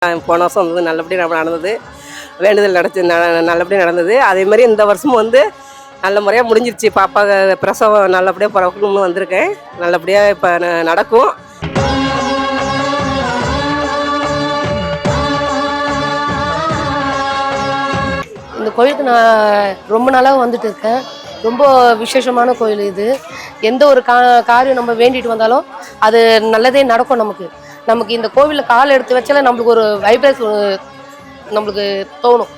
போன வருஷம் வந்து நல்லபடியாக நடந்தது. வேண்டுதல் நல்லபடியாக நடந்தது. அதேமாதிரி இந்த வருஷமும் வந்து நல்ல முறையாக முடிஞ்சிருச்சு. பாப்பா பிரசவம் நல்லபடியாக பிறக்கணும்னு வந்திருக்கேன். நல்லபடியாக இப்போ நடக்கும். இந்த கோயிலுக்கு நான் ரொம்ப நாளாக வந்துட்டு இருக்கேன். ரொம்ப விசேஷமான கோயில் இது. எந்த ஒரு காரியம் நம்ம வேண்டிட்டு வந்தாலும் அது நல்லதே நடக்கும். நமக்கு இந்த கோவிலில் கால் எடுத்து வச்சாலே நம்மளுக்கு ஒரு வைப்ரேஷன் நம்மளுக்கு தோணும்.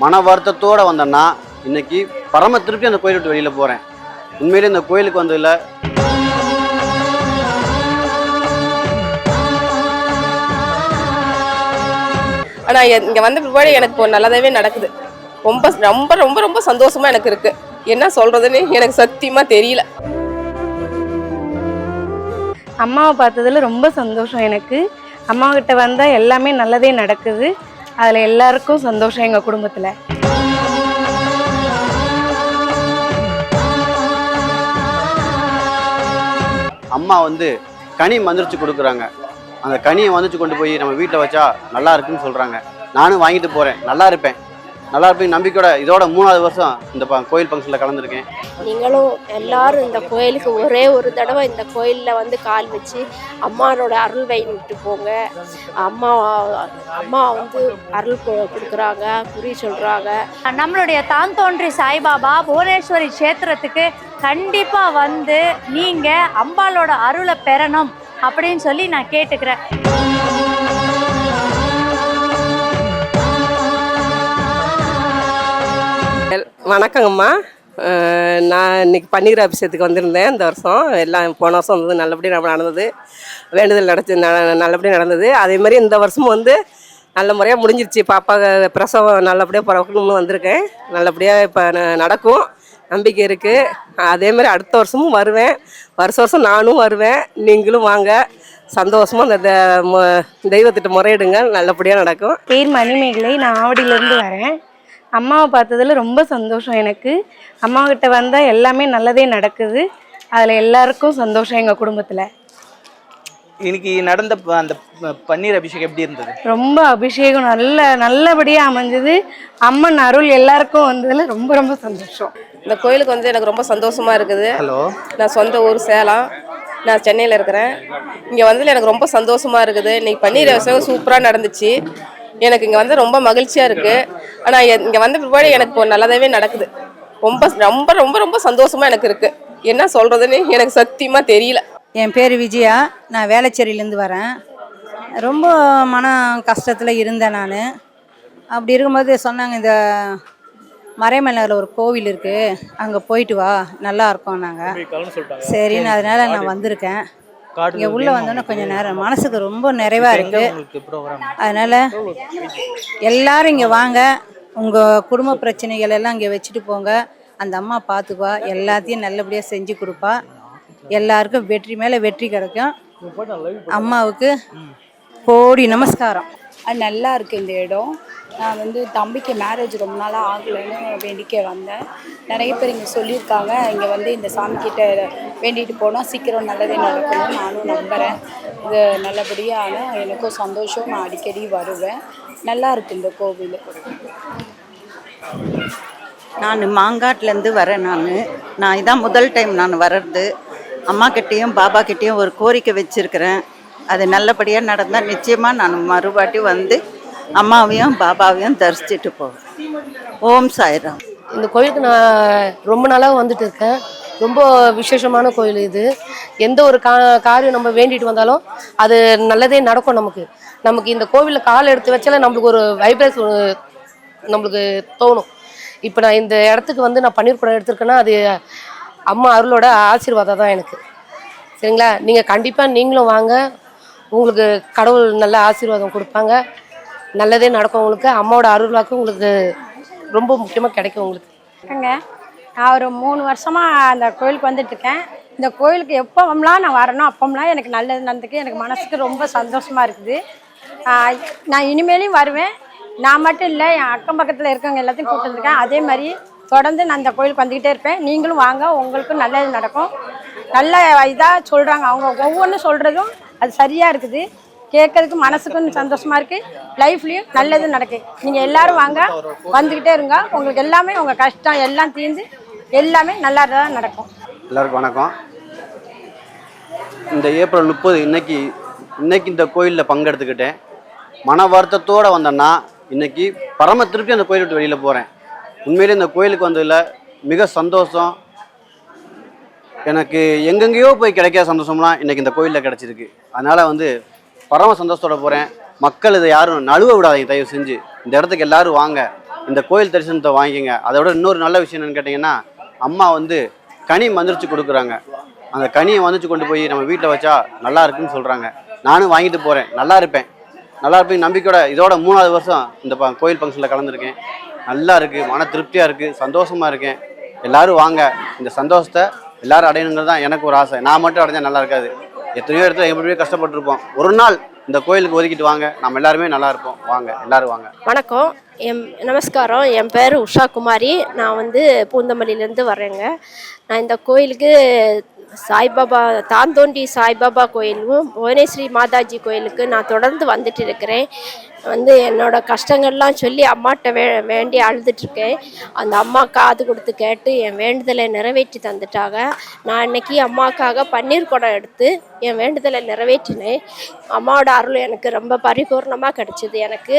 மன வருத்தத்தோடு வந்தேன்னா இன்னைக்கு பரம திருப்பி அந்த கோயிலை விட்டு வெளியில் போகிறேன். உண்மையிலே இந்த கோயிலுக்கு வந்ததில்லை. ஆனால் இங்கே வந்த பிற்பாடு எனக்கு இப்போ நல்லதாகவே நடக்குது. ரொம்ப ரொம்ப ரொம்ப ரொம்ப சந்தோஷமாக எனக்கு இருக்குது. என்ன சொல்கிறதுன்னு எனக்கு சத்தியமாக தெரியல. அம்மாவை பார்த்ததில் ரொம்ப சந்தோஷம் எனக்கு. அம்மாக்கிட்ட வந்தால் எல்லாமே நல்லதே நடக்குது. அதில் எல்லாருக்கும் சந்தோஷம் எங்கள் குடும்பத்தில். அம்மா வந்து கனி மந்திரிச்சு கொடுக்குறாங்க. அந்த கனியை வந்துச்சு கொண்டு போய் நம்ம வீட்டில் வச்சா நல்லா இருக்குன்னு சொல்கிறாங்க. நானும் வாங்கிட்டு போகிறேன். நல்லா இருப்பேன் நம்பிக்கையோட இதோட 3வது வருஷம் இந்த கோயில் ஃபங்க்ஷனில் கலந்துருக்கேன். நீங்களும் எல்லாரும் இந்த கோயிலுக்கு ஒரே ஒரு தடவை இந்த கோயிலில் வந்து கால் வச்சு அம்மாவோட அருள் வாங்கிட்டு போங்க. அம்மா வந்து அருள் கொடுக்குறாங்க, குறி சொல்கிறாங்க. நம்மளுடைய தான் தோன்றி சாய்பாபா புவனேஸ்வரி க்ஷேத்திரத்துக்கு கண்டிப்பாக வந்து நீங்கள் அம்பாளோட அருளை பெறணும் அப்படின்னு சொல்லி நான் கேட்டுக்கிறேன். வணக்கங்கம்மா. நான் இன்னைக்கு பன்னீர் அபிஷேகத்துக்கு வந்திருந்தேன். இந்த வருஷம் எல்லாம் போன வருஷம் வந்து நல்லபடியாக நடந்தது. வேண்டுதல் நல்லபடியாக நடந்தது. அதேமாதிரி இந்த வருஷமும் வந்து நல்ல முறையாக முடிஞ்சிருச்சு. பாப்பா பிரசவம் நல்லபடியாக பிறக்கணும்னு வந்திருக்கேன். நல்லபடியாக இப்போ நடக்கும். நம்பிக்கை இருக்குது. அதேமாதிரி அடுத்த வருஷமும் வருவேன். வருஷம் நானும் வருவேன். நீங்களும் வாங்க. சந்தோஷமாக அந்த தெய்வத்திட்ட முறையிடுங்க. நல்லபடியாக நடக்கும். பேர் மணிமேகலை. நான் ஆவடியிலேருந்து வரேன். அம்மாவை பார்த்ததில் ரொம்ப சந்தோஷம் எனக்கு. அம்மாக்கிட்ட வந்தால் எல்லாமே நல்லதே நடக்குது. அதில் எல்லாருக்கும் சந்தோஷம் எங்கள் குடும்பத்தில். இன்னைக்கு நடந்த அந்த பன்னீர் அபிஷேகம் எப்படி இருந்தது? ரொம்ப அபிஷேகம் நல்லபடியாக அமைஞ்சது. அம்மன் அருள் எல்லாருக்கும் வந்ததில் ரொம்ப ரொம்ப சந்தோஷம். இந்த கோயிலுக்கு வந்து எனக்கு ரொம்ப சந்தோஷமாக இருக்குது. ஹலோ, நான் சொந்த ஊர் சேலம், நான் சென்னையில் இருக்கிறேன். இங்கே வந்ததில் எனக்கு ரொம்ப சந்தோஷமாக இருக்குது. இன்னைக்கு பன்னீர் அபிஷேகம் சூப்பராக நடந்துச்சு. எனக்கு இங்கே வந்து ரொம்ப மகிழ்ச்சியாக இருக்குது. ஆனால் இங்கே வந்த பிற்பாடு எனக்கு இப்போ நல்லதாகவே நடக்குது. ரொம்ப ரொம்ப ரொம்ப ரொம்ப சந்தோஷமாக எனக்கு இருக்குது. என்ன சொல்கிறதுன்னு எனக்கு சத்தியமாக தெரியல. என் பேர் விஜயா. நான் வேளச்சேரியிலேருந்து வரேன். ரொம்ப மன கஷ்டத்தில் இருந்தேன் நான். அப்படி இருக்கும்போது சொன்னாங்க, இந்த மறைமலையில் ஒரு கோவில் இருக்குது, அங்கே போயிட்டு வா, நல்லா இருக்கோம். நாங்கள் சரின்னு அதனால் நான் வந்திருக்கேன். இங்கே உள்ளே வந்தோன்னே கொஞ்சம் நேரம் மனசுக்கு ரொம்ப நிறைவாக இருக்குது. அதனால் எல்லாரும் இங்கே வாங்க. உங்கள் குடும்ப பிரச்சனைகள் எல்லாம் இங்கே வச்சுட்டு போங்க. அந்த அம்மா பார்த்துப்பா, எல்லாத்தையும் நல்லபடியாக செஞ்சு கொடுப்பா. எல்லாருக்கும் வெற்றி மேலே வெற்றி கிடைக்கும். அம்மாவுக்கு கோடி நமஸ்காரம். அது நல்லா இருக்குது இந்த இடம். நான் வந்து தம்பிக்கு மேரேஜ் ரொம்ப நாளாக ஆகலைன்னு வேண்டிக்க வந்தேன். நிறைய பேர் இங்கே சொல்லியிருக்காங்க, இங்கே வந்து இந்த சாமிக்கிட்ட வேண்டிட்டு போனால் சீக்கிரம் நல்லதே நடக்கணும். நானும் நம்புகிறேன். இது நல்லபடியான எனக்கும் சந்தோஷம். நான் அடிக்கடி வருவேன். நல்லா இருக்குது இந்த கோவில். நான் மாங்காட்டிலேருந்து வரேன். நான் இதான் முதல் டைம் நான் வர்றது. அம்மாக்கிட்டேயும் பாபாக்கிட்டேயும் ஒரு கோரிக்கை வச்சுருக்கிறேன். அது நல்லபடியாக நடந்தால் நிச்சயமாக நான் மறுபாட்டி வந்து அம்மாவையும் பாபாவையும் தரிசிச்சுட்டு போவேன். ஓம் சாய்ராம். இந்த கோயிலுக்கு நான் ரொம்ப நாளாக வந்துட்டு இருக்கேன். ரொம்ப விசேஷமான கோயில் இது. எந்த ஒரு காரியம் நம்ம வேண்டிட்டு வந்தாலும் அது நல்லதே நடக்கும். நமக்கு இந்த கோவிலில் கால் எடுத்து வச்சாலே நம்மளுக்கு ஒரு வைப்ரேஷன் நம்மளுக்கு தோணும். இப்போ நான் இந்த இடத்துக்கு வந்து நான் பன்னீர் குடம் எடுத்திருக்கேன்னா அது அம்மா அருளோட ஆசீர்வாதம் தான் எனக்கு. சரிங்களா? நீங்கள் கண்டிப்பாக நீங்களும் வாங்க. உங்களுக்கு கடவுள் நல்ல ஆசீர்வாதம் கொடுப்பாங்க. நல்லதே நடக்கும். உங்களுக்கு அம்மாவோட அருள்வாக்கு உங்களுக்கு ரொம்ப முக்கியமாக கிடைக்கும். உங்களுக்கு நான் ஒரு 3 வருஷமாக அந்த கோயிலுக்கு வந்துட்டுருக்கேன். இந்த கோயிலுக்கு எப்போம்லாம் நான் வரணும் அப்போம்லாம் எனக்கு நல்லது நடந்துக்கு. எனக்கு மனசுக்கு ரொம்ப சந்தோஷமாக இருக்குது. நான் இனிமேலையும் வருவேன். நான் மட்டும் இல்லை, என் அக்கம் பக்கத்தில் இருக்கவங்க எல்லாத்தையும் கூப்பிட்டு வந்துருக்கேன். அதே மாதிரி தொடர்ந்து நான் இந்த கோயிலுக்கு வந்துக்கிட்டே இருப்பேன். நீங்களும் வாங்க, உங்களுக்கும் நல்லது நடக்கும். நல்ல இதாக சொல்கிறாங்க, அவங்க ஒவ்வொன்றும் சொல்கிறதும் அது சரியாக இருக்குது. கேட்கறதுக்கு மனசுக்கும் சந்தோஷமாக இருக்குது. லைஃப்லேயும் நல்லது நடக்குது. நீங்கள் எல்லோரும் வாங்க, வந்துக்கிட்டே இருங்க. உங்களுக்கு எல்லாமே உங்கள் கஷ்டம் எல்லாம் தீர்ந்து எல்லாமே நல்லா தான் நடக்கும். எல்லாருக்கும் வணக்கம். இந்த ஏப்ரல் 30 இன்னைக்கு இந்த கோயிலில் பங்கெடுத்துக்கிட்டேன். மன வருத்தத்தோடு வந்தேன்னா இன்னைக்கு பரம திருப்பி அந்த கோயிலை விட்டு வெளியில் போகிறேன். உண்மையிலே இந்த கோயிலுக்கு வந்ததில் மிக சந்தோஷம். எனக்கு எங்கெங்கேயோ போய் கிடைக்காத சந்தோஷம்லாம் இன்றைக்கி இந்த கோயிலில் கிடச்சிருக்கு. அதனால் பரம சந்தோஷத்தோட போகிறேன். மக்கள் இதை யாரும் நழுவ விடாதீங்க, தயவு செஞ்சு இந்த இடத்துக்கு எல்லோரும் வாங்க, இந்த கோயில் தரிசனத்தை வாங்கிக்கங்க. அதோட இன்னொரு நல்ல விஷயம் என்னென்னு கேட்டிங்கன்னா, அம்மா கனி மந்திரிச்சு கொடுக்குறாங்க. அந்த கனியை மந்திரிச்சு கொண்டு போய் நம்ம வீட்டில் வச்சா நல்லா இருக்குன்னு சொல்கிறாங்க. நானும் வாங்கிட்டு போகிறேன், நல்லா இருப்பேன் நம்பிக்கையோட இதோட 3வது வருஷம் இந்த கோயில் ஃபங்க்ஷனில் கலந்துருக்கேன். நல்லா இருக்குது, மன திருப்தியாக இருக்குது, சந்தோஷமாக இருக்கேன். எல்லோரும் வாங்க, இந்த சந்தோஷத்தை எல்லோரும் அடையணுங்கிறது தான் எனக்கு ஒரு ஆசை. நான் மட்டும் அடைஞ்சா நல்லா இருக்காது. எத்தனையோ இடத்துல எப்படியே கஷ்டப்பட்டுருப்போம். ஒரு நாள் இந்த கோயிலுக்கு ஒதுக்கிட்டு வாங்க, நம்ம எல்லாருமே நல்லா இருப்போம். வாங்க, எல்லாரும் வாங்க. வணக்கம், நமஸ்காரம். என் பேர் உஷா குமாரி. நான் பூந்தமல்லியிலேருந்து வரேங்க. நான் இந்த கோயிலுக்கு சாய்பாபா தாந்தோண்டி சாய்பாபா கோயிலும் புவனேஸ்வரி மாதாஜி கோயிலுக்கு நான் தொடர்ந்து வந்துட்டு இருக்கிறேன். என்னோட கஷ்டங்கள்லாம் சொல்லி அம்மாட்ட வேண்டி அழுதுட்ருக்கேன். அந்த அம்மா காது கொடுத்து கேட்டு என் வேண்டுதலை நிறைவேற்றி தந்துட்டாங்க. நான் இன்னைக்கு அம்மாவுக்காக பன்னீர் குடம் எடுத்து என் வேண்டுதலை நிறைவேற்றினேன். அம்மாவோட அருள் எனக்கு ரொம்ப பரிபூர்ணமாக கிடச்சிது. எனக்கு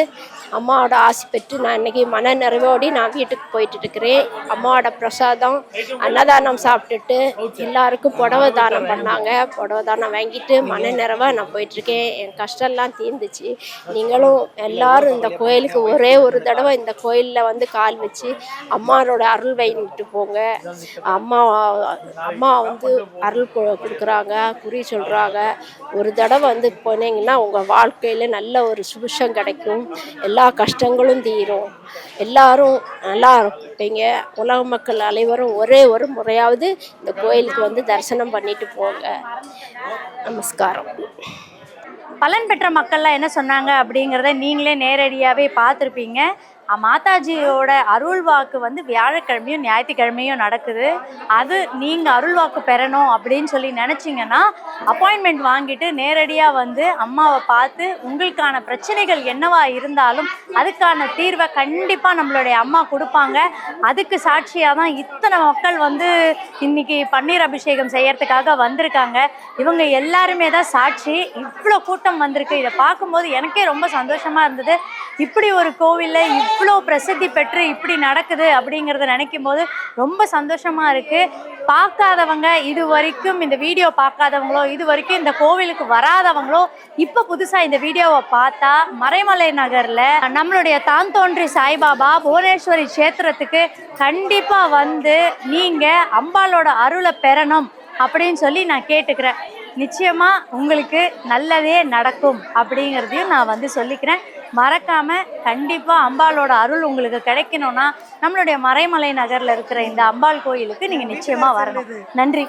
அம்மாவோட ஆசி பெற்று நான் இன்னைக்கு மன நிறைவோடி நான் வீட்டுக்கு போயிட்டு இருக்கிறேன். அம்மாவோட பிரசாதம் அன்னதானம் சாப்பிட்டுட்டு எல்லாருக்கும் புடவை தானம் பண்ணாங்க. புடவை தானம் வாங்கிட்டு மன நிறைவாக நான் போயிட்டுருக்கேன். என் கஷ்டம்லாம் தீர்ந்துச்சு. நீங்களும் எல்லாரும் இந்த கோயிலுக்கு ஒரே ஒரு தடவை இந்த கோயிலில் கால் வச்சு அம்மாவோட அருள் வாங்கிட்டு போங்க. அம்மா அருள் கொடுக்குறாங்க, குறி சொல்கிறாங்க. ஒரு தடவை போனீங்கன்னா உங்கள் வாழ்க்கையில் நல்ல ஒரு சுபிஷம் கிடைக்கும். எல்லா கஷ்டங்களும் தீரும். எல்லாரும் நல்லா இருப்பீங்க. உலக மக்கள் அனைவரும் ஒரே ஒரு முறையாவது இந்த கோயிலுக்கு தரிசனம் பண்ணிட்டு போங்க. நமஸ்காரம். பலன் பெற்ற மக்கள்லாம் என்ன சொன்னாங்க அப்படிங்கிறத நீங்களே நேரடியாகவே பார்த்துருப்பீங்க. மாதாஜியோட அருள்வாக்கு வியாழக்கிழமையும் ஞாயிற்றுக்கிழமையும் நடக்குது. அது நீங்கள் அருள்வாக்கு பெறணும் அப்படின்னு சொல்லி நினச்சிங்கன்னா அப்பாயின்மெண்ட் வாங்கிட்டு நேரடியாக அம்மாவை பார்த்து உங்களுக்கான பிரச்சனைகள் என்னவா இருந்தாலும் அதுக்கான தீர்வை கண்டிப்பாக நம்மளுடைய அம்மா கொடுப்பாங்க. அதுக்கு சாட்சியாக தான் இத்தனை மக்கள் இன்னைக்கு பன்னீர் அபிஷேகம் செய்யறதுக்காக வந்திருக்காங்க. இவங்க எல்லாருமே தான் சாட்சி. இவ்வளோ கூட்டம் வந்திருக்கு. இதை பார்க்கும்போது எனக்கே ரொம்ப சந்தோஷமாக இருந்தது. இப்படி ஒரு கோவிலில் இவ்வளோ பிரசித்தி பெற்று இப்படி நடக்குது அப்படிங்கிறத நினைக்கும் போது ரொம்ப சந்தோஷமாக இருக்குது. பார்க்காதவங்க, இது வரைக்கும் இந்த வீடியோ பார்க்காதவங்களோ, இது வரைக்கும் இந்த கோவிலுக்கு வராதவங்களோ இப்போ புதுசாக இந்த வீடியோவை பார்த்தா மறைமலை நகரில் நம்மளுடைய தாந்தோன்றி சாய்பாபா புவனேஸ்வரி க்ஷேத்திரத்துக்கு கண்டிப்பாக நீங்கள் அம்பாலோட அருளை பெறணும் அப்படின்னு சொல்லி நான் கேட்டுக்கிறேன். நிச்சயமாக உங்களுக்கு நல்லதே நடக்கும் அப்படிங்கிறதையும் நான் சொல்லிக்கிறேன். மறக்காமல் கண்டிப்பாக அம்பாலோட அருள் உங்களுக்கு கிடைக்கணும்னா நம்மளுடைய மறைமலை நகரில் இருக்கிற இந்த அம்பாள் கோயிலுக்கு நீங்கள் நிச்சயமாக வரணும். நன்றி.